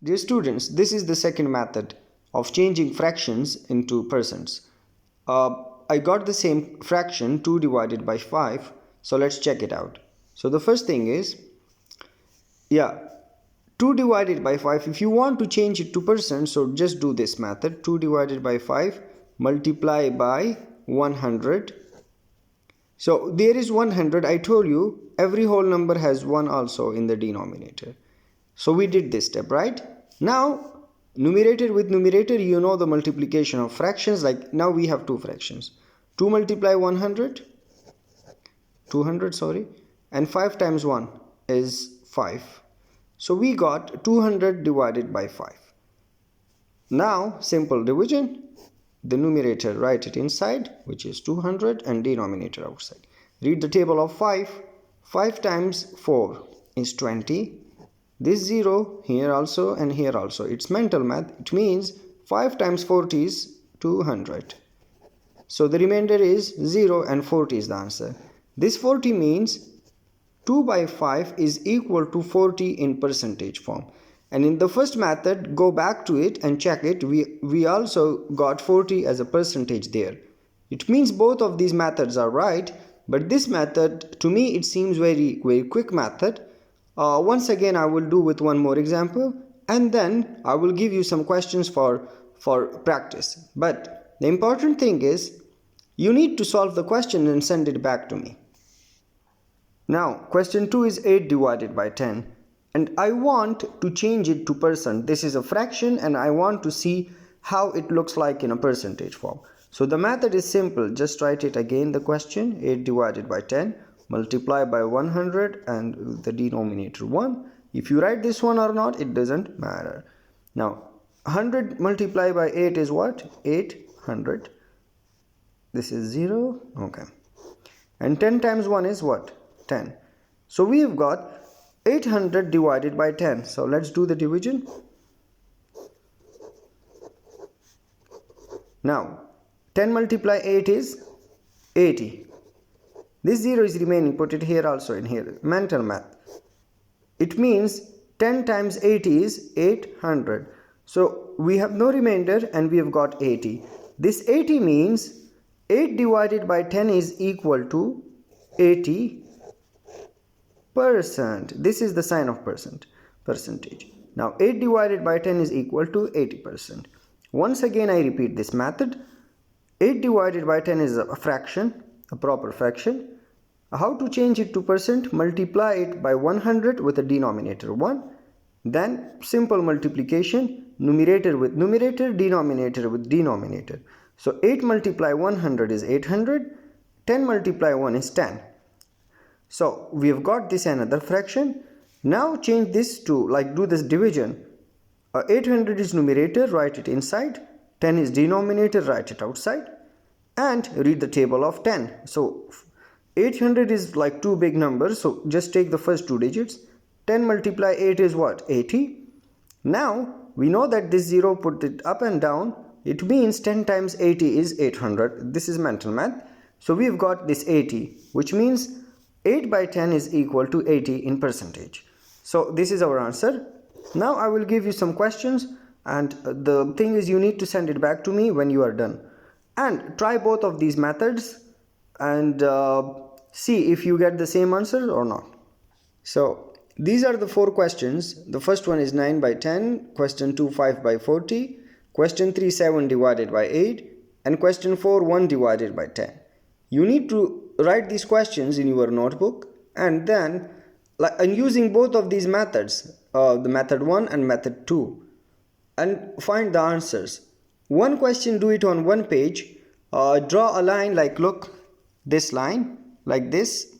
Dear students, this is the second method of changing fractions into percents. I got the same fraction 2 divided by 5, so let's check it out. So the first thing is, 2 divided by 5, if you want to change it to percent, so just do this method. 2 divided by 5 multiply by 100. So there is 100. I told you every whole number has 1 also in the denominator. So we did this step, right? Now numerator with numerator, you know the multiplication of fractions. Like now we have two fractions. 2 multiply 100, 200 sorry, and 5 times 1 is 5. So we got 200 divided by 5. Now simple division. The numerator write it inside, which is 200, and denominator outside. Read the table of 5. 5 times 4 is 20. This 0 here also and here also. It's mental math. It means 5 times 40 is 200. So the remainder is 0 and 40 is the answer. This 40 means 2 by 5 is equal to 40 in percentage form. And in the first method, go back to it and check it. We also got 40 as a percentage there. It means both of these methods are right. But this method, to me, it seems very quick method. Once again, I will do with one more example, and then I will give you some questions for practice. But the important thing is, you need to solve the question and send it back to me. Now, question 2 is 8 divided by 10. And I want to change it to percent. This is a fraction and I want to see how it looks like in a percentage form. So the method is simple. Just write it again, the question. 8 divided by 10. Multiply by 100 and the denominator 1. If you write this one or not, it doesn't matter. Now 100 multiplied by 8 is what? 800. This is 0. Okay. And 10 times 1 is what? 10. So we have got 800 divided by 10. So let's do the division. Now 10 multiply 8 is 80. This 0 is remaining. Put it here also in here. Mental math. It means 10 times 80 is 800. So we have no remainder and we have got 80. This 80 means 8 divided by 10 is equal to 80%. This is the sign of percentage. Now 8 divided by 10 is equal to 80%. Once again I repeat this method. 8 divided by 10 is a fraction, a proper fraction. How to change it to percent? Multiply it by 100 with a denominator 1. Then simple multiplication, numerator with numerator, denominator with denominator. So 8 multiply 100 is 800. 10 multiply 1 is 10. So we have got this another fraction. Now change this to, like, do this division. 800 is numerator, write it inside. 10 is denominator, write it outside. And read the table of 10. So 800 is like two big numbers. So just take the first two digits. 10 multiply 8 is what? 80. Now we know that this 0, put it up and down. It means 10 times 80 is 800. This is mental math. So we've got this 80, which means 8 by 10 is equal to 80 in percentage. So this is our answer. Now I will give you some questions, and the thing is you need to send it back to me when you are done. And try both of these methods and see if you get the same answer or not. So these are the 4 questions. The first one is 9 by 10, question 2 5 by 40, question 3 7 divided by 8, and question 4 1 divided by 10. You need to write these questions in your notebook, and then using both of these methods, the method 1 and method 2, and find the answers. One question, do it on one page. Draw a line, like look this line like this,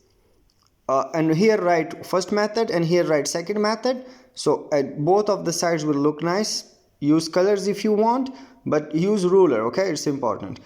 and here write first method and here write second method. So both of the sides will look nice. Use colors if you want, but use ruler, okay? It's important.